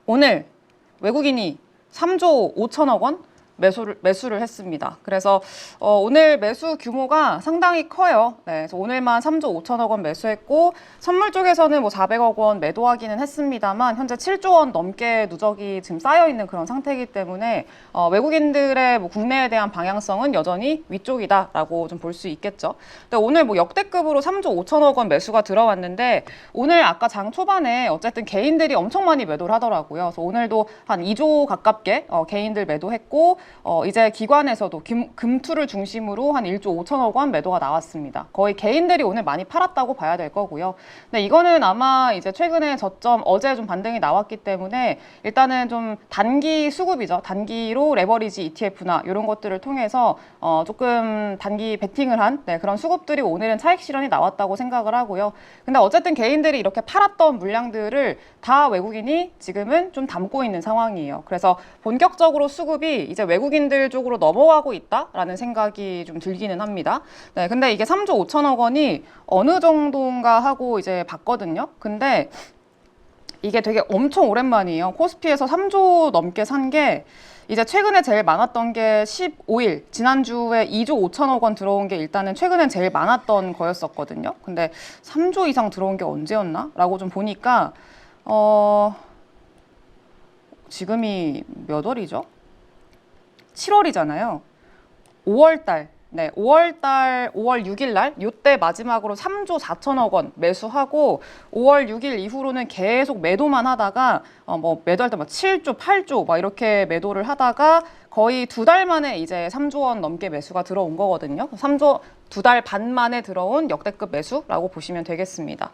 오늘 외국인이 3조 5천억 원 매수를 했습니다. 그래서 오늘 매수 규모가 상당히 커요. 네, 그래서 오늘만 3조 5천억 원 매수했고 선물 쪽에서는 뭐 400억 원 매도하기는 했습니다만 현재 7조 원 넘게 누적이 지금 쌓여 있는 그런 상태이기 때문에 외국인들의 뭐 국내에 대한 방향성은 여전히 위쪽이다라고 좀 볼 수 있겠죠. 근데 오늘 뭐 역대급으로 3조 5천억 원 매수가 들어왔는데 오늘 아까 장 초반에 어쨌든 개인들이 엄청 많이 매도를 하더라고요. 그래서 오늘도 한 2조 가깝게 개인들 매도했고 이제 기관에서도 금투를 중심으로 한 1조 5천억 원 매도가 나왔습니다. 거의 개인들이 오늘 많이 팔았다고 봐야 될 거고요. 근데 이거는 아마 이제 최근에 저점 어제 좀 반등이 나왔기 때문에 일단은 좀 단기 수급이죠. 단기로 레버리지 ETF나 이런 것들을 통해서 조금 단기 베팅을 한 그런 수급들이 오늘은 차익 실현이 나왔다고 생각을 하고요. 근데 어쨌든 개인들이 이렇게 팔았던 물량들을 다 외국인이 지금은 좀 담고 있는 상황이에요. 그래서 본격적으로 수급이 이제 외국인들 쪽으로 넘어가고 있다라는 생각이 좀 들기는 합니다. 네, 근데 이게 3조 5천억 원이 어느 정도인가 하고 이제 봤거든요. 근데 이게 되게 엄청 오랜만이에요. 코스피에서 3조 넘게 산 게 이제 최근에 제일 많았던 게 15일, 지난주에 2조 5천억 원 들어온 게 일단은 최근엔 제일 많았던 거였었거든요. 근데 3조 이상 들어온 게 언제였나? 라고 좀 보니까 지금이 몇 월이죠? 7월이잖아요. 5월 달, 5월 6일 날, 요때 마지막으로 3조 4천억 원 매수하고 5월 6일 이후로는 계속 매도만 하다가 뭐 매도할 때 막 7조, 8조 막 이렇게 매도를 하다가 거의 2달 만에 이제 3조 원 넘게 매수가 들어온 거거든요. 3조 2달 반 만에 들어온 역대급 매수라고 보시면 되겠습니다.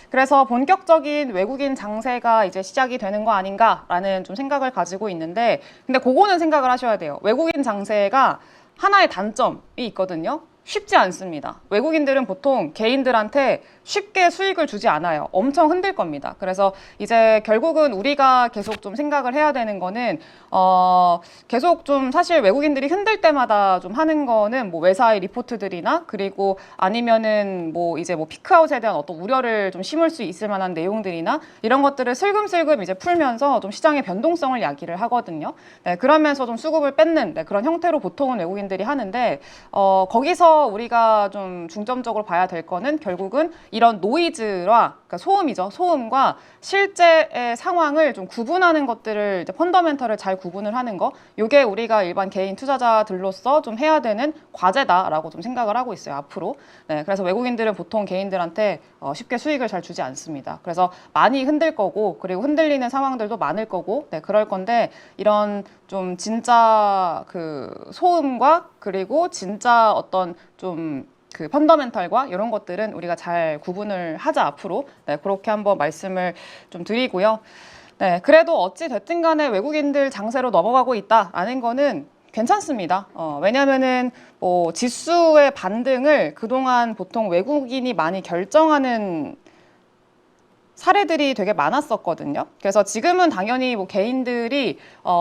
그래서 본격적인 외국인 장세가 이제 시작이 되는 거 아닌가라는 좀 생각을 가지고 있는데, 근데 그거는 생각을 하셔야 돼요. 외국인 장세가 하나의 단점이 있거든요. 쉽지 않습니다. 외국인들은 보통 개인들한테 쉽게 수익을 주지 않아요. 엄청 흔들 겁니다. 그래서 이제 결국은 우리가 계속 좀 생각을 해야 되는 거는 계속 좀 사실 외국인들이 흔들 때마다 좀 하는 거는 뭐 외사의 리포트들이나 그리고 아니면은 뭐 이제 뭐 피크아웃에 대한 어떤 우려를 좀 심을 수 있을 만한 내용들이나 이런 것들을 슬금슬금 이제 풀면서 좀 시장의 변동성을 야기를 하거든요. 네, 그러면서 좀 수급을 뺏는 그런 형태로 보통은 외국인들이 하는데 거기서 우리가 좀 중점적으로 봐야 될 거는 결국은 이런 노이즈와 그러니까 소음이죠. 소음과 실제의 상황을 좀 구분하는 것들을 이제 펀더멘털을 잘 구분을 하는 거. 이게 우리가 일반 개인 투자자들로서 좀 해야 되는 과제다라고 좀 생각을 하고 있어요. 앞으로. 네, 그래서 외국인들은 보통 개인들한테 쉽게 수익을 잘 주지 않습니다. 그래서 많이 흔들 거고 그리고 흔들리는 상황들도 많을 거고 그럴 건데 이런 좀 진짜 그 소음과 그리고 진짜 어떤 좀 그 펀더멘털과 이런 것들은 우리가 잘 구분을 하자 앞으로 그렇게 한번 말씀을 좀 드리고요. 네, 그래도 어찌 됐든 간에 외국인들 장세로 넘어가고 있다라는 거는 괜찮습니다. 왜냐면은 뭐 지수의 반등을 그동안 보통 외국인이 많이 결정하는 사례들이 되게 많았었거든요. 그래서 지금은 당연히 뭐 개인들이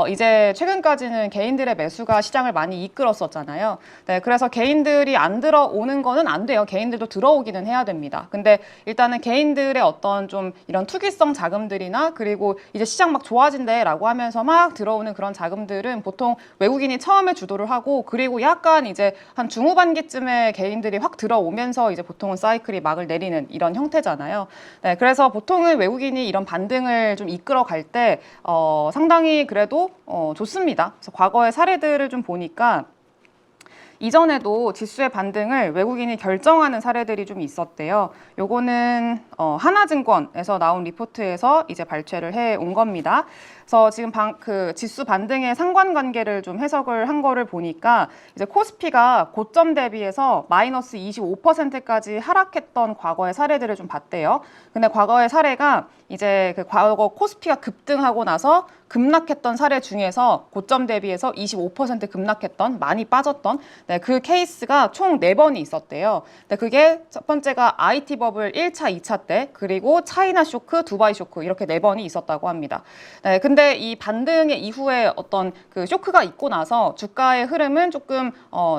이제 최근까지는 개인들의 매수가 시장을 많이 이끌었었잖아요. 네, 그래서 개인들이 안 들어오는 거는 안 돼요. 개인들도 들어오기는 해야 됩니다. 근데 일단은 개인들의 어떤 좀 이런 투기성 자금들이나 그리고 이제 시장 막 좋아진대라고 하면서 막 들어오는 그런 자금들은 보통 외국인이 처음에 주도를 하고 그리고 약간 이제 한 중후반기쯤에 개인들이 확 들어오면서 이제 보통은 사이클이 막을 내리는 이런 형태잖아요. 네, 그래서 보통은 외국인이 이런 반등을 좀 이끌어 갈 때 상당히 그래도 좋습니다. 그래서 과거의 사례들을 좀 보니까 이전에도 지수의 반등을 외국인이 결정하는 사례들이 좀 있었대요. 요거는 하나증권에서 나온 리포트에서 이제 발췌를 해 온 겁니다. 그래서 지금 그 지수 반등의 상관관계를 좀 해석을 한 거를 보니까 이제 코스피가 고점 대비해서 마이너스 25%까지 하락했던 과거의 사례들을 좀 봤대요. 근데 과거의 사례가 이제 그 과거 코스피가 급등하고 나서 급락했던 사례 중에서 고점 대비해서 25% 급락했던 많이 빠졌던 그 케이스가 총 4번이 있었대요. 근데 그게 첫 번째가 IT 버블 1차, 2차 때 그리고 차이나 쇼크, 두바이 쇼크 이렇게 4번이 있었다고 합니다. 네, 근데 근데 이 반등의 이후에 어떤 그 쇼크가 있고 나서 주가의 흐름은 조금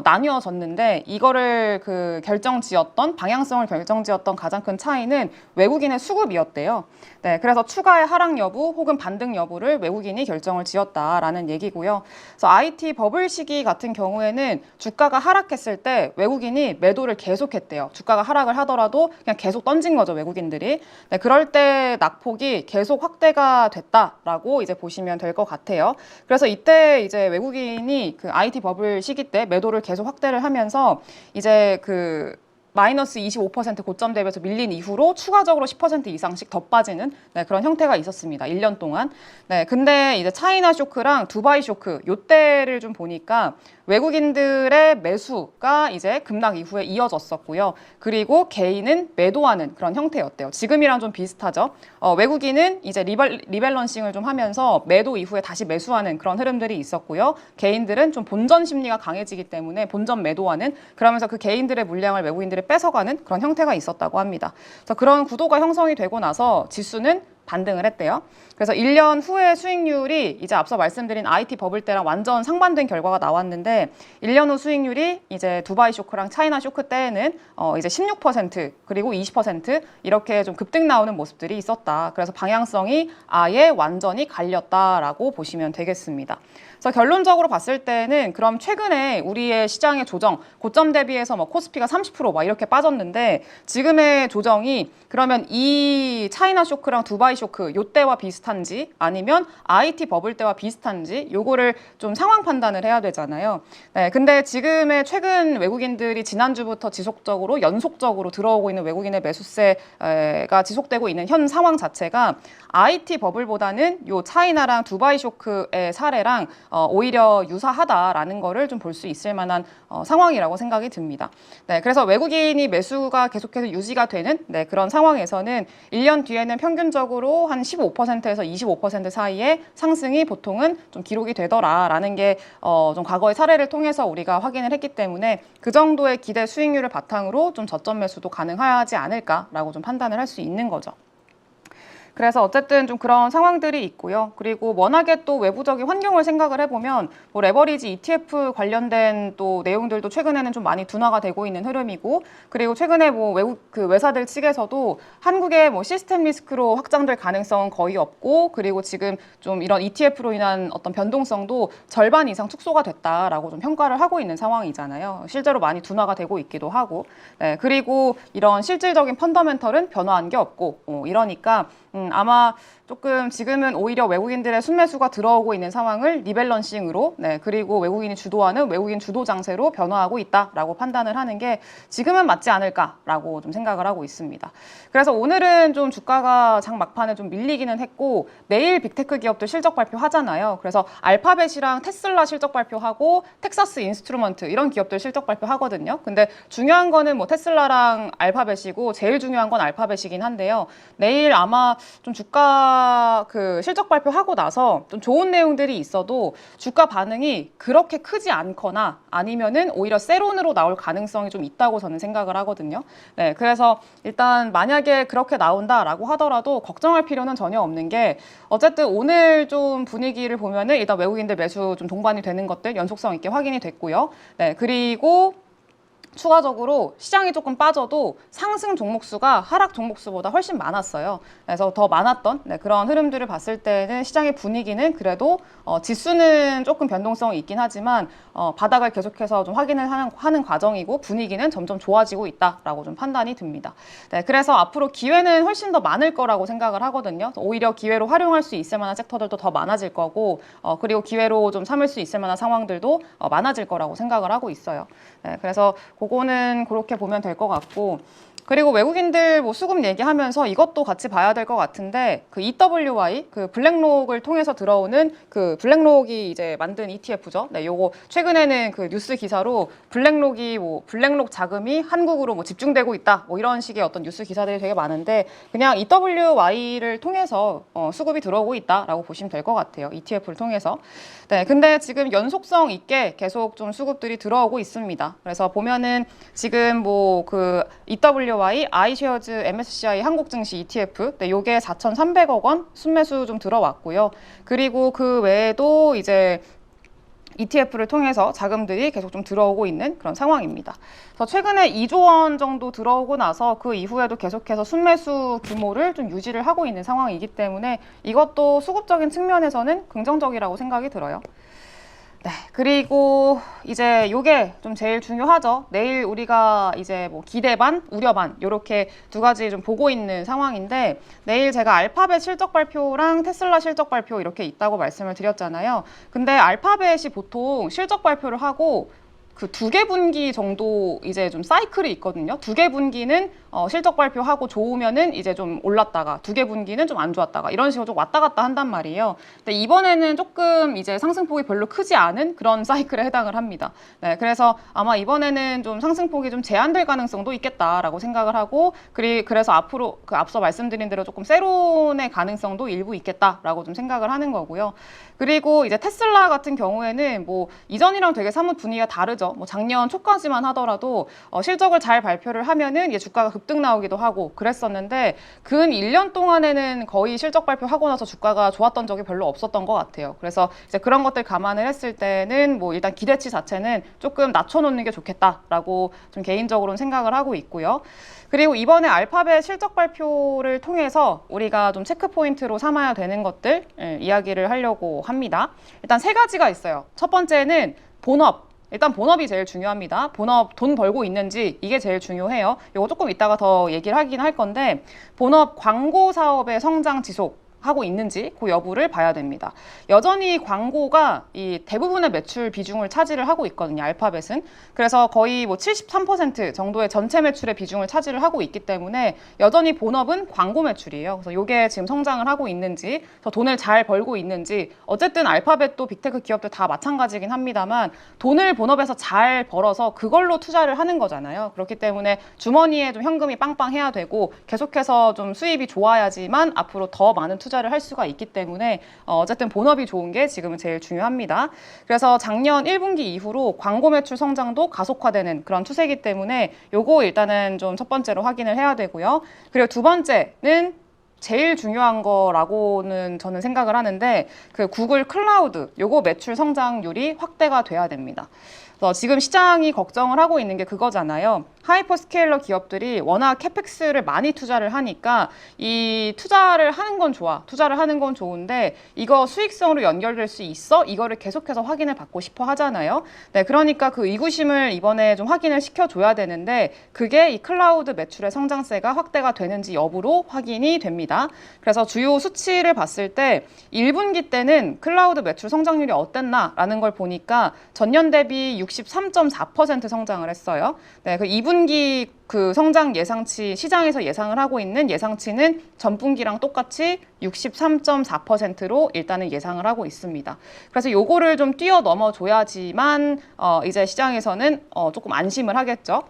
나뉘어졌는데 이거를 그 결정지었던 방향성을 결정지었던 가장 큰 차이는 외국인의 수급이었대요. 네, 그래서 추가의 하락 여부 혹은 반등 여부를 외국인이 결정을 지었다라는 얘기고요. 그래서 IT 버블 시기 같은 경우에는 주가가 하락했을 때 외국인이 매도를 계속했대요. 주가가 하락을 하더라도 그냥 계속 던진 거죠, 외국인들이. 네, 그럴 때 낙폭이 계속 확대가 됐다라고 이제 보시면 될 것 같아요. 그래서 이때 이제 외국인이 그 IT 버블 시기 때 매도를 계속 확대를 하면서 이제 그 마이너스 25% 고점 대비해서 밀린 이후로 추가적으로 10% 이상씩 더 빠지는 네, 그런 형태가 있었습니다. 1년 동안. 네, 근데 이제 차이나 쇼크랑 두바이 쇼크 요때를 좀 보니까 외국인들의 매수가 이제 급락 이후에 이어졌었고요. 그리고 개인은 매도하는 그런 형태였대요. 지금이랑 좀 비슷하죠. 외국인은 이제 리밸런싱을 좀 하면서 매도 이후에 다시 매수하는 그런 흐름들이 있었고요. 개인들은 좀 본전 심리가 강해지기 때문에 본전 매도하는 그러면서 그 개인들의 물량을 외국인들이 뺏어가는 그런 형태가 있었다고 합니다. 그래서 그런 구도가 형성이 되고 나서 지수는 반등을 했대요. 그래서 1년 후의 수익률이 이제 앞서 말씀드린 IT 버블 때랑 완전 상반된 결과가 나왔는데 1년 후 수익률이 이제 두바이 쇼크랑 차이나 쇼크 때에는 이제 16% 그리고 20% 이렇게 좀 급등 나오는 모습들이 있었다. 그래서 방향성이 아예 완전히 갈렸다라고 보시면 되겠습니다. 그래서 결론적으로 봤을 때는 그럼 최근에 우리의 시장의 조정, 고점 대비해서 뭐 코스피가 30% 이렇게 빠졌는데 지금의 조정이 그러면 이 차이나 쇼크랑 두바이 쇼크 요때와 비슷한지 아니면 IT 버블 때와 비슷한지 요거를 좀 상황 판단을 해야 되잖아요. 네, 근데 지금의 최근 외국인들이 지난주부터 지속적으로 연속적으로 들어오고 있는 외국인의 매수세가 지속되고 있는 현 상황 자체가 IT 버블보다는 요 차이나랑 두바이 쇼크의 사례랑 오히려 유사하다라는 거를 좀 볼 수 있을 만한 상황이라고 생각이 듭니다. 네, 그래서 외국인이 매수가 계속해서 유지가 되는 네, 그런 상황에서는 1년 뒤에는 평균적으로 한 15%에서 25% 사이의 상승이 보통은 좀 기록이 되더라라는 게 좀 과거의 사례를 통해서 우리가 확인을 했기 때문에 그 정도의 기대 수익률을 바탕으로 좀 저점 매수도 가능하지 않을까라고 좀 판단을 할 수 있는 거죠. 그래서 어쨌든 좀 그런 상황들이 있고요. 그리고 워낙에 또 외부적인 환경을 생각을 해보면 뭐 레버리지 ETF 관련된 또 내용들도 최근에는 좀 많이 둔화가 되고 있는 흐름이고 그리고 최근에 뭐 외국 그 외사들 측에서도 한국의 뭐 시스템 리스크로 확장될 가능성은 거의 없고 그리고 지금 좀 이런 ETF로 인한 어떤 변동성도 절반 이상 축소가 됐다라고 좀 평가를 하고 있는 상황이잖아요. 실제로 많이 둔화가 되고 있기도 하고 네, 그리고 이런 실질적인 펀더멘털은 변화한 게 없고 이러니까 아마 조금 지금은 오히려 외국인들의 순매수가 들어오고 있는 상황을 리밸런싱으로 네, 그리고 외국인이 주도하는 외국인 주도 장세로 변화하고 있다라고 판단을 하는 게 지금은 맞지 않을까라고 좀 생각을 하고 있습니다. 그래서 오늘은 좀 주가가 장 막판에 좀 밀리기는 했고 내일 빅테크 기업들 실적 발표하잖아요. 그래서 알파벳이랑 테슬라 실적 발표하고 텍사스 인스트루먼트 이런 기업들 실적 발표하거든요. 근데 중요한 거는 뭐 테슬라랑 알파벳이고 제일 중요한 건 알파벳이긴 한데요. 내일 아마 좀 주가 그 실적 발표하고 나서 좀 좋은 내용들이 있어도 주가 반응이 그렇게 크지 않거나 아니면은 오히려 세론으로 나올 가능성이 좀 있다고 저는 생각을 하거든요. 네, 그래서 일단 만약에 그렇게 나온다라고 하더라도 걱정할 필요는 전혀 없는 게 어쨌든 오늘 좀 분위기를 보면은 일단 외국인들 매수 좀 동반이 되는 것들 연속성 있게 확인이 됐고요. 네, 그리고 추가적으로 시장이 조금 빠져도 상승 종목 수가 하락 종목 수보다 훨씬 많았어요. 그래서 더 많았던 네, 그런 흐름들을 봤을 때는 시장의 분위기는 그래도 지수는 조금 변동성이 있긴 하지만 바닥을 계속해서 좀 확인을 하는 과정이고 분위기는 점점 좋아지고 있다라고 좀 판단이 듭니다. 네, 그래서 앞으로 기회는 훨씬 더 많을 거라고 생각을 하거든요. 오히려 기회로 활용할 수 있을 만한 섹터들도 더 많아질 거고 그리고 기회로 좀 삼을 수 있을 만한 상황들도 많아질 거라고 생각을 하고 있어요. 네, 그래서 그거는 그렇게 보면 될 것 같고 그리고 외국인들 뭐 수급 얘기하면서 이것도 같이 봐야 될 것 같은데 그 EWY 그 블랙록을 통해서 들어오는 그 블랙록이 이제 만든 ETF죠. 네, 요거 최근에는 그 뉴스 기사로 블랙록이 뭐 블랙록 자금이 한국으로 뭐 집중되고 있다 뭐 이런 식의 어떤 뉴스 기사들이 되게 많은데 그냥 EWY를 통해서 수급이 들어오고 있다라고 보시면 될 것 같아요. ETF를 통해서. 네, 근데 지금 연속성 있게 계속 좀 수급들이 들어오고 있습니다. 그래서 보면은 지금 뭐 그 EWY IWY, iShares MSCI 한국 증시 ETF, 네, 요게 4,300억 원 순매수 좀 들어왔고요. 그리고 그 외에도 이제 ETF를 통해서 자금들이 계속 좀 들어오고 있는 그런 상황입니다. 그래서 최근에 2조 원 정도 들어오고 나서 그 이후에도 계속해서 순매수 규모를 좀 유지를 하고 있는 상황이기 때문에 이것도 수급적인 측면에서는 긍정적이라고 생각이 들어요. 네, 그리고 이제 요게 좀 제일 중요하죠. 내일 우리가 이제 뭐 기대 반, 우려 반 이렇게 두 가지 좀 보고 있는 상황인데 내일 제가 알파벳 실적 발표랑 테슬라 실적 발표 이렇게 있다고 말씀을 드렸잖아요. 근데 알파벳이 보통 실적 발표를 하고 그 2개 분기 정도 이제 좀 사이클이 있거든요. 2개 분기는 실적 발표하고 좋으면은 이제 좀 올랐다가 2개 분기는 좀 안 좋았다가 이런 식으로 좀 왔다 갔다 한단 말이에요. 근데 이번에는 조금 이제 상승폭이 별로 크지 않은 그런 사이클에 해당을 합니다. 네, 그래서 아마 이번에는 좀 상승폭이 좀 제한될 가능성도 있겠다라고 생각을 하고 그래서 앞으로 그 앞서 말씀드린 대로 조금 세론의 가능성도 일부 있겠다라고 좀 생각을 하는 거고요. 그리고 이제 테슬라 같은 경우에는 뭐 이전이랑 되게 사뭇 분위기가 다르죠. 뭐 작년 초까지만 하더라도 실적을 잘 발표를 하면은 이제 주가가 급등 나오기도 하고 그랬었는데 근 1년 동안에는 거의 실적 발표하고 나서 주가가 좋았던 적이 별로 없었던 것 같아요. 그래서 이제 그런 것들 감안을 했을 때는 뭐 일단 기대치 자체는 조금 낮춰놓는 게 좋겠다라고 좀 개인적으로는 생각을 하고 있고요. 그리고 이번에 알파벳 실적 발표를 통해서 우리가 좀 체크 포인트로 삼아야 되는 것들 이야기를 하려고 합니다. 일단 3가지가 있어요. 첫 번째는 본업. 일단 본업이 제일 중요합니다. 본업 돈 벌고 있는지 이게 제일 중요해요. 이거 조금 이따가 더 얘기를 하긴 할 건데 본업 광고 사업의 성장 지속 하고 있는지 그 여부를 봐야 됩니다. 여전히 광고가 이 대부분의 매출 비중을 차지를 하고 있거든요. 알파벳은. 그래서 거의 뭐 73% 정도의 전체 매출의 비중을 차지를 하고 있기 때문에 여전히 본업은 광고 매출이에요. 그래서 이게 지금 성장을 하고 있는지, 더 돈을 잘 벌고 있는지, 어쨌든 알파벳도 빅테크 기업들 다 마찬가지긴 합니다만 돈을 본업에서 잘 벌어서 그걸로 투자를 하는 거잖아요. 그렇기 때문에 주머니에 좀 현금이 빵빵해야 되고 계속해서 좀 수입이 좋아야지만 앞으로 더 많은 투자를 할 수가 있기 때문에 어쨌든 본업이 좋은 게 지금은 제일 중요합니다. 그래서 작년 1분기 이후로 광고 매출 성장도 가속화되는 그런 추세이기 때문에 요거 일단은 좀 첫 번째로 확인을 해야 되고요. 그리고 두 번째는 제일 중요한 거라고는 저는 생각을 하는데 그 구글 클라우드 요거 매출 성장률이 확대가 돼야 됩니다. 그래서 지금 시장이 걱정을 하고 있는 게 그거잖아요. 하이퍼스케일러 기업들이 워낙 캐펙스를 많이 투자를 하니까 이 투자를 하는 건 좋아. 투자를 하는 건 좋은데 이거 수익성으로 연결될 수 있어? 이거를 계속해서 확인을 받고 싶어 하잖아요. 네, 그러니까 그 의구심을 이번에 좀 확인을 시켜줘야 되는데 그게 이 클라우드 매출의 성장세가 확대가 되는지 여부로 확인이 됩니다. 그래서 주요 수치를 봤을 때 1분기 때는 클라우드 매출 성장률이 어땠나라는 걸 보니까 전년 대비 63.4% 성장을 했어요. 네, 그 2분기 그 성장 예상치, 시장에서 예상을 하고 있는 예상치는 전분기랑 똑같이 63.4%로 일단은 예상을 하고 있습니다. 그래서 요거를 좀 뛰어넘어 줘야지만 이제 시장에서는 조금 안심을 하겠죠.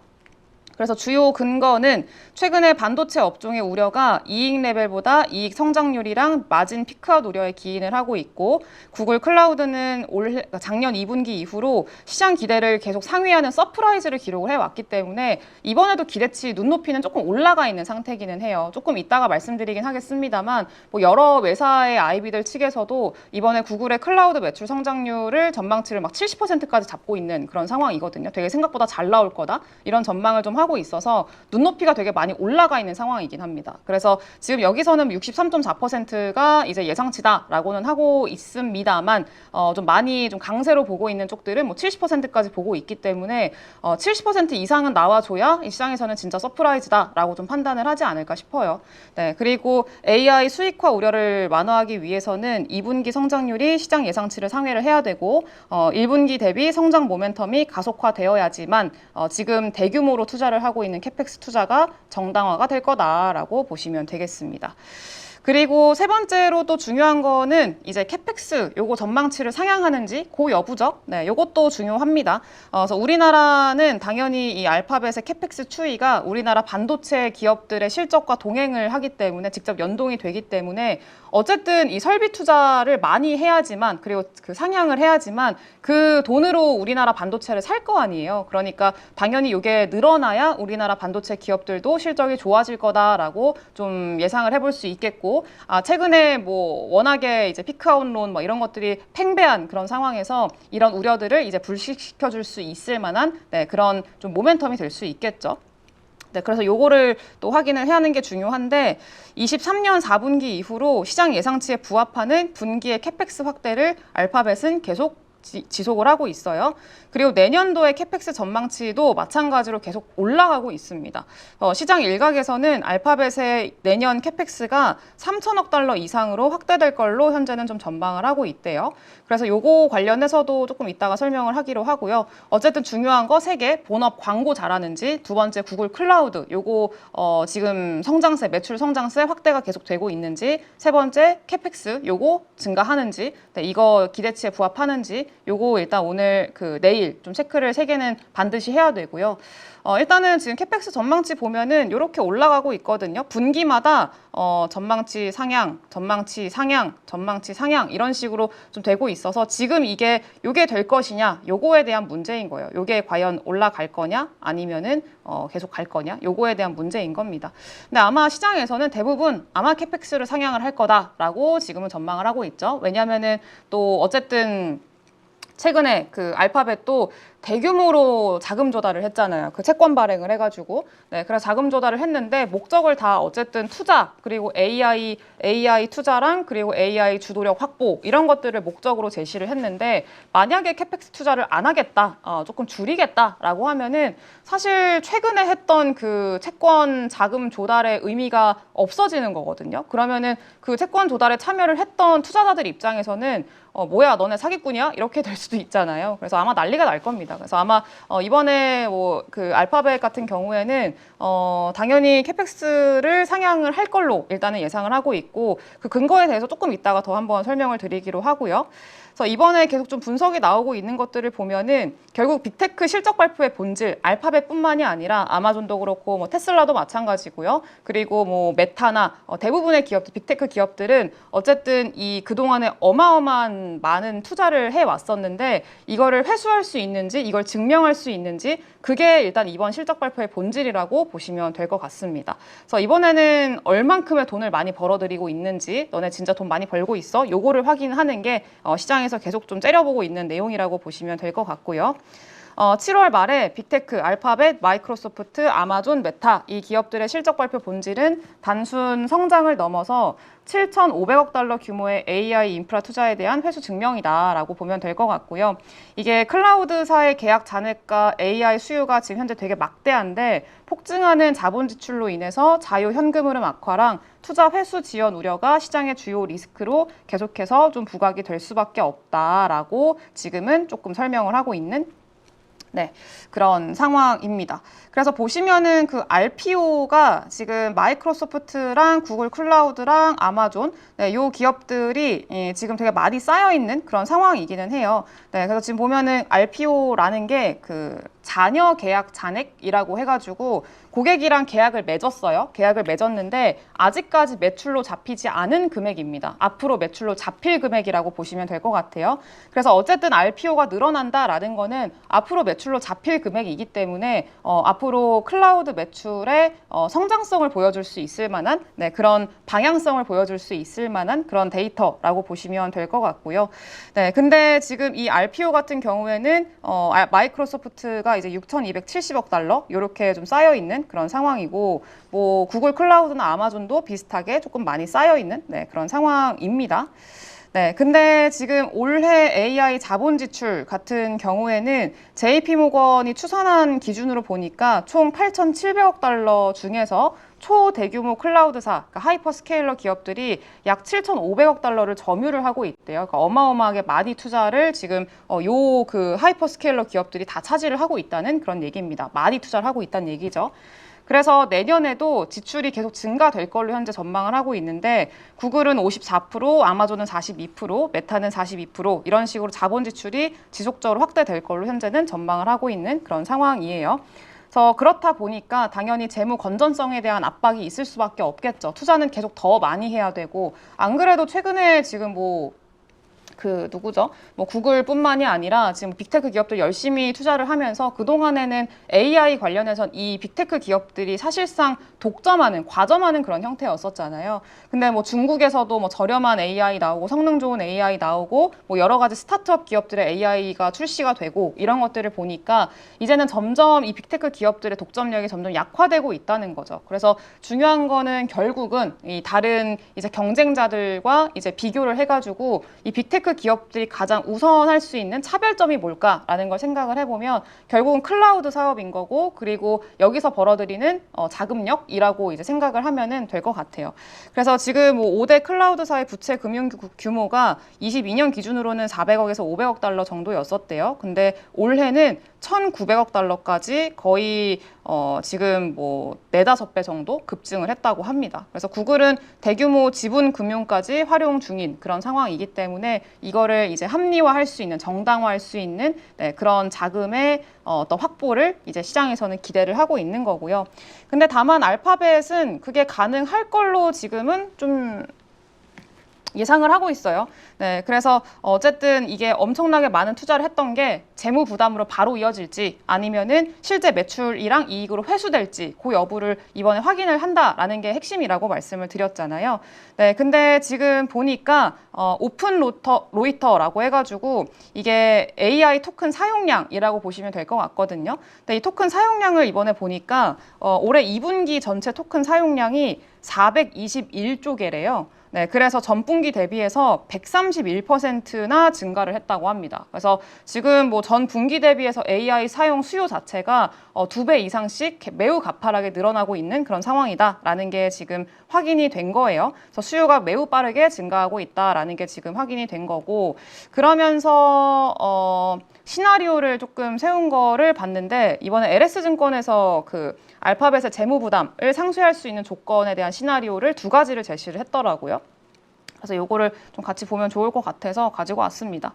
그래서 주요 근거는 최근에 반도체 업종의 우려가 이익 레벨보다 이익 성장률이랑 마진 피크아웃 우려에 기인을 하고 있고 구글 클라우드는 작년 2분기 이후로 시장 기대를 계속 상회하는 서프라이즈를 기록을 해왔기 때문에 이번에도 기대치 눈높이는 조금 올라가 있는 상태기는 해요. 조금 이따가 말씀드리긴 하겠습니다만 뭐 여러 외사의 IB들 측에서도 이번에 구글의 클라우드 매출 성장률을 전망치를 막 70%까지 잡고 있는 그런 상황이거든요. 되게 생각보다 잘 나올 거다 이런 전망을 좀 하고 있어서 눈높이가 되게 많이 올라가 있는 상황이긴 합니다. 그래서 지금 여기서는 63.4%가 이제 예상치다라고는 하고 있습니다만 좀 많이 좀 강세로 보고 있는 쪽들은 뭐 70%까지 보고 있기 때문에 70% 이상은 나와줘야 이 시장에서는 진짜 서프라이즈다라고 좀 판단을 하지 않을까 싶어요. 네, 그리고 AI 수익화 우려를 완화하기 위해서는 2분기 성장률이 시장 예상치를 상회를 해야 되고 1분기 대비 성장 모멘텀이 가속화되어야지만 지금 대규모로 투자를 하고 있는 캐펙스 투자가 정당화가 될 거다라고 보시면 되겠습니다. 그리고 세 번째로 또 중요한 거는 이제 캐펙스 요거 전망치를 상향하는지 그 여부죠. 네, 요것도 중요합니다. 그래서 우리나라는 당연히 이 알파벳의 캐펙스 추이가 우리나라 반도체 기업들의 실적과 동행을 하기 때문에 직접 연동이 되기 때문에 어쨌든 이 설비 투자를 많이 해야지만 그리고 그 상향을 해야지만 그 돈으로 우리나라 반도체를 살 거 아니에요. 그러니까 당연히 이게 늘어나야 우리나라 반도체 기업들도 실적이 좋아질 거다라고 좀 예상을 해볼 수 있겠고, 최근에 뭐 워낙에 이제 피크아웃론 뭐 이런 것들이 팽배한 그런 상황에서 이런 우려들을 이제 불식시켜 줄 수 있을 만한 그런 좀 모멘텀이 될 수 있겠죠. 네, 그래서 요거를 또 확인을 해야 하는 게 중요한데 23년 4분기 이후로 시장 예상치에 부합하는 분기의 캐펙스 확대를 알파벳은 계속 지속을 하고 있어요. 그리고 내년도의 캐펙스 전망치도 마찬가지로 계속 올라가고 있습니다. 시장 일각에서는 알파벳의 내년 캐펙스가 3천억 달러 이상으로 확대될 걸로 현재는 좀 전망을 하고 있대요. 그래서 요거 관련해서도 조금 이따가 설명을 하기로 하고요. 어쨌든 중요한 거 3개, 본업 광고 잘하는지, 두 번째 구글 클라우드, 요거 지금 성장세, 매출 성장세 확대가 계속 되고 있는지, 세 번째 캐펙스, 요거 증가하는지, 이거 기대치에 부합하는지, 요거 일단 오늘 내일 좀 체크를 3개는 반드시 해야 되고요. 일단은 지금 캐펙스 전망치 보면은 이렇게 올라가고 있거든요. 분기마다 전망치 상향, 전망치 상향, 전망치 상향 이런 식으로 좀 되고 있어서 지금 요게 될 것이냐, 요거에 대한 문제인 거예요. 요게 과연 올라갈 거냐, 아니면은 계속 갈 거냐, 요거에 대한 문제인 겁니다. 근데 아마 시장에서는 대부분 아마 캐펙스를 상향을 할 거다라고 지금은 전망을 하고 있죠. 왜냐면은 또 어쨌든 최근에 알파벳도 대규모로 자금 조달을 했잖아요. 채권 발행을 해가지고. 네, 그래서 자금 조달을 했는데 목적을 다 어쨌든 투자, 그리고 AI 투자랑 그리고 AI 주도력 확보 이런 것들을 목적으로 제시를 했는데 만약에 캐펙스 투자를 안 하겠다, 조금 줄이겠다라고 하면은 사실 최근에 했던 그 채권 자금 조달의 의미가 없어지는 거거든요. 그러면은 그 채권 조달에 참여를 했던 투자자들 입장에서는 뭐야, 너네 사기꾼이야? 이렇게 될 수도 있잖아요. 그래서 아마 난리가 날 겁니다. 그래서 아마 이번에 알파벳 같은 경우에는 당연히 캐펙스를 상향을 할 걸로 일단은 예상을 하고 있고, 그 근거에 대해서 조금 이따가 더 한번 설명을 드리기로 하고요. 그래서 이번에 계속 좀 분석이 나오고 있는 것들을 보면은 결국 빅테크 실적 발표의 본질, 알파벳뿐만이 아니라 아마존도 그렇고 뭐 테슬라도 마찬가지고요. 그리고 뭐 메타나 대부분의 기업들, 빅테크 기업들은 어쨌든 이 그동안에 어마어마한 많은 투자를 해왔었는데 이거를 회수할 수 있는지, 이걸 증명할 수 있는지, 그게 일단 이번 실적 발표의 본질이라고 보시면 될 것 같습니다. 그래서 이번에는 얼만큼의 돈을 많이 벌어들이고 있는지, 너네 진짜 돈 많이 벌고 있어? 요거를 확인하는 게 시장에서 계속 좀 째려보고 있는 내용이라고 보시면 될 것 같고요. 7월 말에 빅테크, 알파벳, 마이크로소프트, 아마존, 메타 이 기업들의 실적 발표 본질은 단순 성장을 넘어서 7,500억 달러 규모의 AI 인프라 투자에 대한 회수 증명이다라고 보면 될 것 같고요. 이게 클라우드사의 계약 잔액과 AI 수요가 지금 현재 되게 막대한데 폭증하는 자본 지출로 인해서 자유 현금 흐름 악화랑 투자 회수 지연 우려가 시장의 주요 리스크로 계속해서 좀 부각이 될 수밖에 없다라고 지금은 조금 설명을 하고 있는 그런 상황입니다. 그래서 보시면은 그 RPO가 지금 마이크로소프트랑 구글 클라우드랑 아마존 요 기업들이 지금 되게 많이 쌓여 있는 그런 상황이기는 해요. 그래서 지금 보면은 RPO라는 게 자녀 계약 잔액이라고 해가지고 고객이랑 계약을 맺었어요. 계약을 맺었는데 아직까지 매출로 잡히지 않은 금액입니다. 앞으로 매출로 잡힐 금액이라고 보시면 될 것 같아요. 그래서 어쨌든 RPO가 늘어난다라는 거는 앞으로 매출로 잡힐 금액이기 때문에 앞으로 클라우드 매출의 성장성을 보여줄 수 있을 만한 그런 방향성을 보여줄 수 있을 만한 그런 데이터라고 보시면 될 것 같고요. 근데 지금 이 RPO 같은 경우에는 마이크로소프트가 이제 6,270억 달러 이렇게 좀 쌓여 있는 그런 상황이고, 뭐 구글 클라우드나 아마존도 비슷하게 조금 많이 쌓여 있는 그런 상황입니다. 근데 지금 올해 AI 자본 지출 같은 경우에는 JP모건이 추산한 기준으로 보니까 총 8,700억 달러 중에서 초대규모 클라우드사, 그러니까 하이퍼스케일러 기업들이 약 7,500억 달러를 점유를 하고 있대요. 그러니까 어마어마하게 많이 투자를 지금 하이퍼스케일러 기업들이 다 차지를 하고 있다는 그런 얘기입니다. 많이 투자를 하고 있다는 얘기죠. 그래서 내년에도 지출이 계속 증가될 걸로 현재 전망을 하고 있는데 구글은 54%, 아마존은 42%, 메타는 42% 이런 식으로 자본 지출이 지속적으로 확대될 걸로 현재는 전망을 하고 있는 그런 상황이에요. 그래서 그렇다 보니까 당연히 재무 건전성에 대한 압박이 있을 수밖에 없겠죠. 투자는 계속 더 많이 해야 되고 안 그래도 최근에 지금 누구죠? 구글뿐만이 아니라 지금 빅테크 기업들 열심히 투자를 하면서 그동안에는 AI 관련해서 이 빅테크 기업들이 사실상 독점하는, 과점하는 그런 형태였었잖아요. 근데 중국에서도 저렴한 AI 나오고 성능 좋은 AI 나오고 여러 가지 스타트업 기업들의 AI가 출시가 되고 이런 것들을 보니까 이제는 점점 이 빅테크 기업들의 독점력이 점점 약화되고 있다는 거죠. 그래서 중요한 거는 결국은 이 다른 이제 경쟁자들과 이제 비교를 해가지고 이 빅테크 기업들이 가장 우선할 수 있는 차별점이 뭘까라는 걸 생각을 해보면 결국은 클라우드 사업인 거고 그리고 여기서 벌어들이는 자금력이라고 이제 생각을 하면은 될 것 같아요. 그래서 지금 5대 클라우드사의 부채 금융 규모가 22년 기준으로는 400억에서 500억 달러 정도였었대요. 근데 올해는 1,900억 달러까지 거의 지금 4~5배 정도 급증을 했다고 합니다. 그래서 구글은 대규모 지분 금융까지 활용 중인 그런 상황이기 때문에 이거를 이제 합리화할 수 있는, 정당화할 수 있는 그런 자금의 어떤 확보를 이제 시장에서는 기대를 하고 있는 거고요. 근데 다만 알파벳은 그게 가능할 걸로 지금은 좀 예상을 하고 있어요. 네, 그래서 어쨌든 이게 엄청나게 많은 투자를 했던 게 재무 부담으로 바로 이어질지 아니면은 실제 매출이랑 이익으로 회수될지 그 여부를 이번에 확인을 한다라는 게 핵심이라고 말씀을 드렸잖아요. 네, 근데 지금 보니까 오픈 로이터라고 해가지고 이게 AI 토큰 사용량이라고 보시면 될 것 같거든요. 근데 이 토큰 사용량을 이번에 보니까 올해 2분기 전체 토큰 사용량이 421조 개래요. 네, 그래서 전분기 대비해서 131%나 증가를 했다고 합니다. 그래서 지금 전 분기 대비해서 AI 사용 수요 자체가 2배 이상씩 매우 가파르게 늘어나고 있는 그런 상황이다라는 게 지금 확인이 된 거예요. 그래서 수요가 매우 빠르게 증가하고 있다라는 게 지금 확인이 된 거고 그러면서 시나리오를 조금 세운 거를 봤는데 이번에 LS증권에서 알파벳의 재무 부담을 상쇄할 수 있는 조건에 대한 시나리오를 2가지를 제시를 했더라고요. 그래서 요거를 좀 같이 보면 좋을 것 같아서 가지고 왔습니다.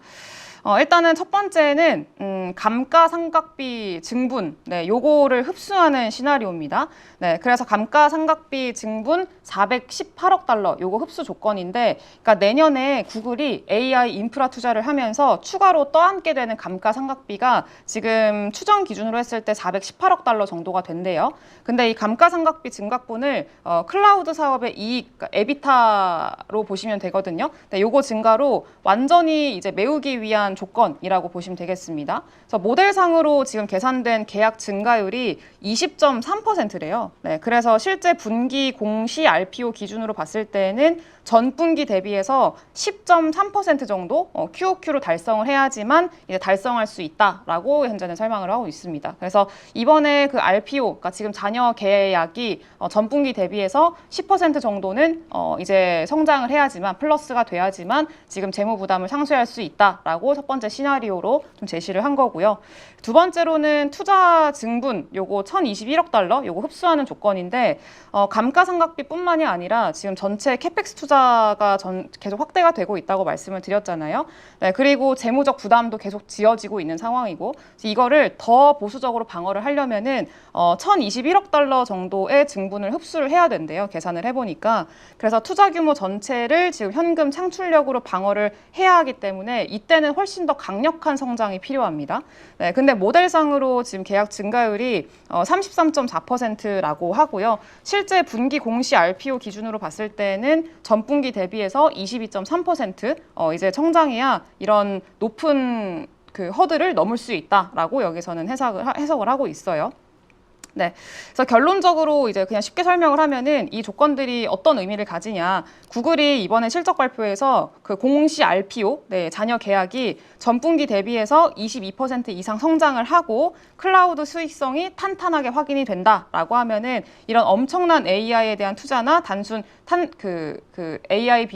일단은 첫 번째는 감가상각비 증분, 네, 요거를 흡수하는 시나리오입니다. 네, 그래서 감가상각비 증분 418억 달러, 요거 흡수 조건인데, 그러니까 내년에 구글이 AI 인프라 투자를 하면서 추가로 떠안게 되는 감가상각비가 지금 추정 기준으로 했을 때 418억 달러 정도가 된대요. 근데 이 감가상각비 증가분을 클라우드 사업의 이익, 그러니까 에비타로 보시면 되거든요. 네, 요거 증가로 완전히 이제 메우기 위한 조건이라고 보시면 되겠습니다. 그래서 모델상으로 지금 계산된 계약 증가율이 20.3%래요. 네, 그래서 실제 분기 공시 RPO 기준으로 봤을 때는 전분기 대비해서 10.3% 정도 QOQ로 달성을 해야지만 이제 달성할 수 있다라고 현재는 설명을 하고 있습니다. 그래서 이번에 그 RPO, 그러니까 지금 잔여 계약이 전분기 대비해서 10% 정도는 이제 성장을 해야지만 플러스가 돼야지만 지금 재무 부담을 상쇄할 수 있다라고 첫 번째 시나리오로 좀 제시를 한 거고요. 두 번째로는 투자 증분 요거 1,021억 달러 요거 흡수하는 조건인데 감가상각비뿐만이 아니라 지금 전체 캐펙스 투자가 계속 확대가 되고 있다고 말씀을 드렸잖아요. 네, 그리고 재무적 부담도 계속 지어지고 있는 상황이고 이거를 더 보수적으로 방어를 하려면은 1,021억 달러 정도의 증분을 흡수를 해야 된대요. 계산을 해보니까. 그래서 투자 규모 전체를 지금 현금 창출력으로 방어를 해야 하기 때문에 이때는 훨씬 더 강력한 성장이 필요합니다. 네, 근데 모델상으로 지금 계약 증가율이 33.4%라고 하고요. 실제 분기 공시 RPO 기준으로 봤을 때는 전분기 대비해서 22.3% 이제 성장해야 이런 높은 그 허들을 넘을 수 있다라고 여기서는 해석을 하고 있어요. 네, 그래서 결론적으로 이제 그냥 쉽게 설명을 하면은 이 조건들이 어떤 의미를 가지냐. 구글이 이번에 실적 발표에서 그 공시 RPO, 네, 잔여 계약이 전분기 대비해서 22% 이상 성장을 하고 클라우드 수익성이 탄탄하게 확인이 된다라고 하면은 이런 엄청난 AI에 대한 투자나 단순 AI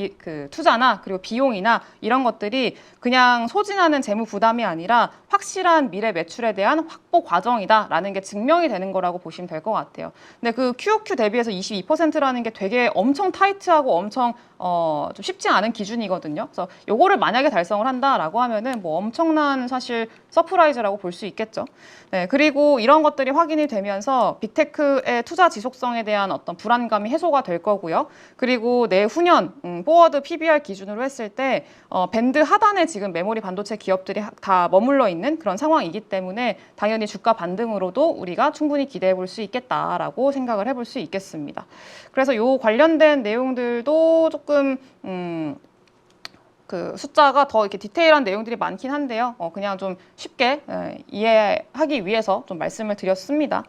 투자나 그리고 비용이나 이런 것들이 그냥 소진하는 재무 부담이 아니라 확실한 미래 매출에 대한 확보 과정이다라는 게 증명이 되는 거라고 있다라고 보시면 될 것 같아요. 근데 그 QOQ 대비해서 22%라는 게 되게 엄청 타이트하고 엄청 좀 쉽지 않은 기준이거든요. 그래서 요거를 만약에 달성을 한다라고 하면은 뭐 엄청난 사실 서프라이즈라고 볼 수 있겠죠. 네, 그리고 이런 것들이 확인이 되면서 빅테크의 투자 지속성에 대한 어떤 불안감이 해소가 될 거고요. 그리고 내후년 포워드 PBR 기준으로 했을 때 밴드 하단에 지금 메모리 반도체 기업들이 다 머물러 있는 그런 상황이기 때문에 당연히 주가 반등으로도 우리가 충분히 기대해 볼 수 있겠다라고 생각을 해볼 수 있겠습니다. 그래서 요 관련된 내용들도 조금 그 숫자가 더 이렇게 디테일한 내용들이 많긴 한데요. 그냥 좀 쉽게 이해하기 위해서 좀 말씀을 드렸습니다.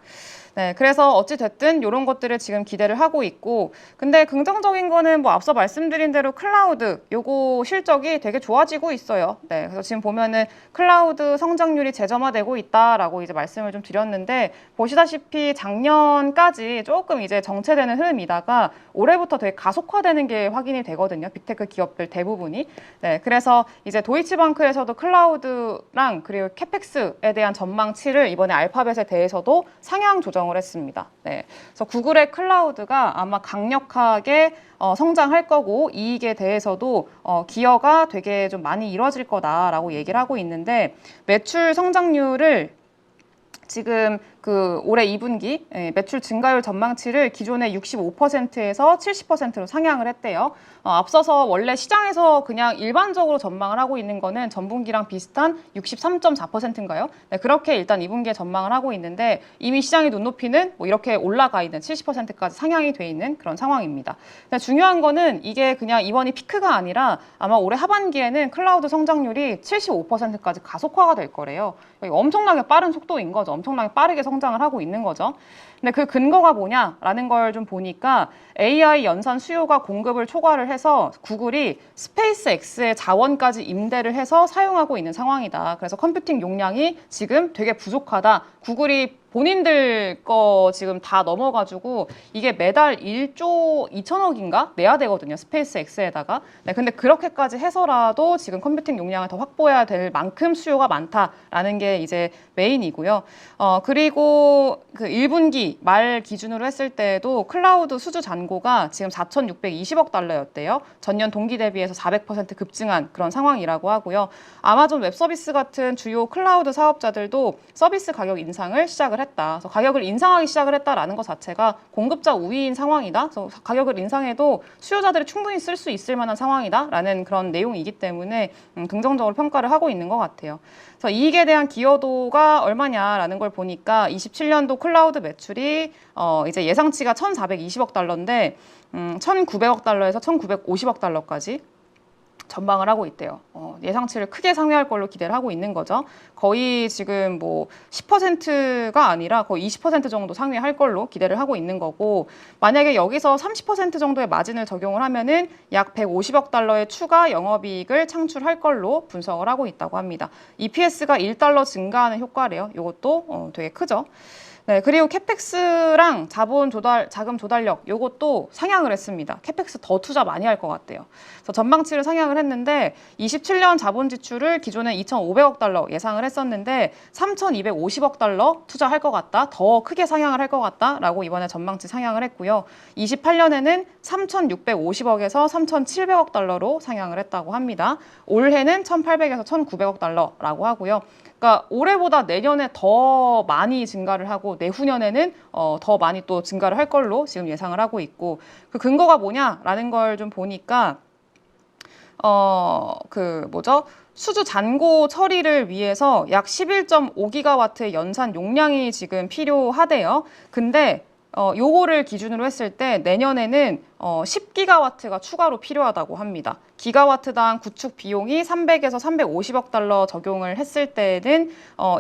네, 그래서 어찌됐든 이런 것들을 지금 기대를 하고 있고, 근데 긍정적인 거는 뭐 앞서 말씀드린 대로 클라우드 요거 실적이 되게 좋아지고 있어요. 네, 그래서 지금 보면은 클라우드 성장률이 재점화되고 있다라고 이제 말씀을 좀 드렸는데, 보시다시피 작년까지 조금 이제 정체되는 흐름이다가 올해부터 되게 가속화되는 게 확인이 되거든요. 빅테크 기업들 대부분이. 네, 그래서 이제 도이치방크에서도 클라우드랑 그리고 캐펙스에 대한 전망치를 이번에 알파벳에 대해서도 상향 조정을 했습니다. 네, 그래서 구글의 클라우드가 아마 강력하게 성장할 거고 이익에 대해서도 기여가 되게 좀 많이 이루어질 거다라고 얘기를 하고 있는데 매출 성장률을 지금 그 올해 2분기 매출 증가율 전망치를 기존의 65%에서 70%로 상향을 했대요. 앞서서 원래 시장에서 그냥 일반적으로 전망을 하고 있는 거는 전분기랑 비슷한 63.4%인가요? 네, 그렇게 일단 2분기에 전망을 하고 있는데 이미 시장의 눈높이는 뭐 이렇게 올라가 있는 70%까지 상향이 돼 있는 그런 상황입니다. 근데 중요한 거는 이게 그냥 이번이 피크가 아니라 아마 올해 하반기에는 클라우드 성장률이 75%까지 가속화가 될 거래요. 엄청나게 빠른 속도인 거죠. 엄청나게 빠르게 성장을 하고 있는 거죠. 근데 그 근거가 뭐냐라는 걸 좀 보니까 AI 연산 수요가 공급을 초과를 해서 구글이 스페이스X의 자원까지 임대를 해서 사용하고 있는 상황이다. 그래서 컴퓨팅 용량이 지금 되게 부족하다. 구글이 본인들 거 지금 다 넘어가지고 이게 매달 1조 2천억인가 내야 되거든요. 스페이스X에다가. 네, 근데 그렇게까지 해서라도 지금 컴퓨팅 용량을 더 확보해야 될 만큼 수요가 많다라는 게 이제 메인이고요. 그리고 그 1분기 말 기준으로 했을 때도 클라우드 수주 잔고가 지금 4,620억 달러였대요. 전년 동기 대비해서 400% 급증한 그런 상황이라고 하고요. 아마존 웹서비스 같은 주요 클라우드 사업자들도 서비스 가격 인상을 시작을 했다. 그래서 가격을 인상하기 시작을 했다라는 것 자체가 공급자 우위인 상황이다. 그래서 가격을 인상해도 수요자들이 충분히 쓸 수 있을 만한 상황이다라는 그런 내용이기 때문에 긍정적으로 평가를 하고 있는 것 같아요. 그래서 이익에 대한 기여도가 얼마냐라는 걸 보니까 27년도 클라우드 매출이 이제 예상치가 1,420억 달러인데 1,900억 달러에서 1,950억 달러까지 전망을 하고 있대요. 예상치를 크게 상회할 걸로 기대를 하고 있는 거죠. 거의 지금 뭐 10%가 아니라 거의 20% 정도 상회할 걸로 기대를 하고 있는 거고, 만약에 여기서 30% 정도의 마진을 적용을 하면은 약 150억 달러의 추가 영업이익을 창출할 걸로 분석을 하고 있다고 합니다. EPS가 1달러 증가하는 효과래요. 이것도 되게 크죠. 네, 그리고 캐펙스랑 자금 조달력 요것도 상향을 했습니다. 캐펙스 더 투자 많이 할 것 같대요. 그래서 전망치를 상향을 했는데 27년 자본 지출을 기존에 2,500억 달러 예상을 했었는데 3,250억 달러 투자할 것 같다. 더 크게 상향을 할 것 같다라고 이번에 전망치 상향을 했고요. 28년에는 3,650억에서 3,700억 달러로 상향을 했다고 합니다. 올해는 1,800에서 1,900억 달러라고 하고요. 그러니까 올해보다 내년에 더 많이 증가를 하고 내후년에는 더 많이 또 증가를 할 걸로 지금 예상을 하고 있고, 그 근거가 뭐냐라는 걸 좀 보니까 수주 잔고 처리를 위해서 약 11.5기가와트의 연산 용량이 지금 필요하대요. 근데 요거를 기준으로 했을 때 내년에는 10기가와트가 추가로 필요하다고 합니다. 기가와트당 구축 비용이 300에서 350억 달러 적용을 했을 때는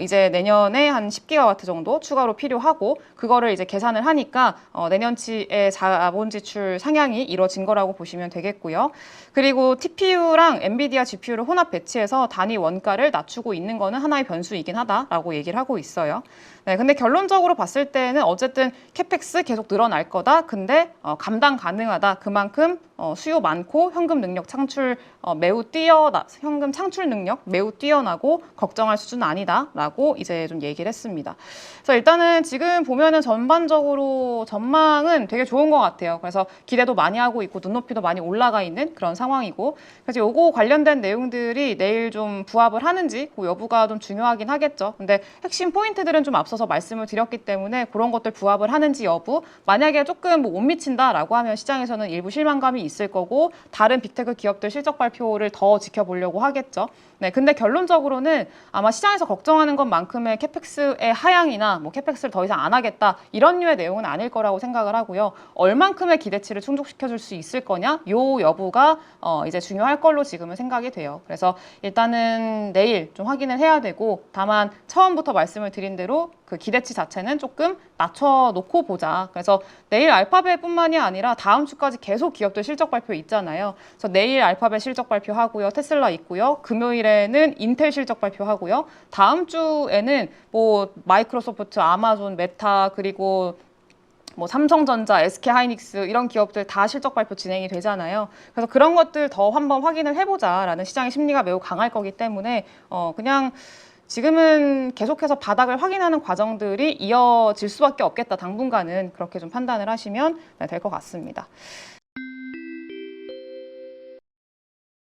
이제 내년에 한 10기가와트 정도 추가로 필요하고, 그거를 이제 계산을 하니까 내년치의 자본 지출 상향이 이루어진 거라고 보시면 되겠고요. 그리고 TPU랑 엔비디아 GPU를 혼합 배치해서 단위 원가를 낮추고 있는 거는 하나의 변수이긴 하다라고 얘기를 하고 있어요. 네, 근데 결론적으로 봤을 때는 어쨌든 캐펙스 계속 늘어날 거다. 근데 감당 가능한 가능하다. 그만큼 수요 많고 현금 능력 창출 매우 뛰어나 현금 창출 능력 매우 뛰어나고 걱정할 수준은 아니다라고 이제 좀 얘기를 했습니다. 그래서 일단은 지금 보면은 전반적으로 전망은 되게 좋은 것 같아요. 그래서 기대도 많이 하고 있고 눈높이도 많이 올라가 있는 그런 상황이고 그래서 요거 관련된 내용들이 내일 좀 부합을 하는지 그 여부가 좀 중요하긴 하겠죠. 근데 핵심 포인트들은 좀 앞서서 말씀을 드렸기 때문에 그런 것들 부합을 하는지 여부 만약에 조금 뭐 못 미친다라고 하면 시장에서는 일부 실망감이 있을 거고 다른 빅테크 기업들 실적 발표를 더 지켜보려고 하겠죠. 네, 근데 결론적으로는 아마 시장에서 걱정하는 것만큼의 캐펙스의 하향이나 뭐 캐펙스를 더 이상 안 하겠다 이런 류의 내용은 아닐 거라고 생각을 하고요. 얼만큼의 기대치를 충족시켜줄 수 있을 거냐 요 여부가 이제 중요할 걸로 지금은 생각이 돼요. 그래서 일단은 내일 좀 확인을 해야 되고 다만 처음부터 말씀을 드린 대로 그 기대치 자체는 조금 낮춰놓고 보자. 그래서 내일 알파벳뿐만이 아니라 다음 주까지 계속 기업들 실적 발표 있잖아요. 그래서 내일 알파벳 실적 발표하고요. 테슬라 있고요. 금요일에는 인텔 실적 발표하고요. 다음 주에는 뭐 마이크로소프트, 아마존, 메타 그리고 뭐 삼성전자, SK하이닉스 이런 기업들 다 실적 발표 진행이 되잖아요. 그래서 그런 것들 더 한번 확인을 해보자라는 시장의 심리가 매우 강할 거기 때문에 그냥 지금은 계속해서 바닥을 확인하는 과정들이 이어질 수밖에 없겠다. 당분간은 그렇게 좀 판단을 하시면 될 것 같습니다.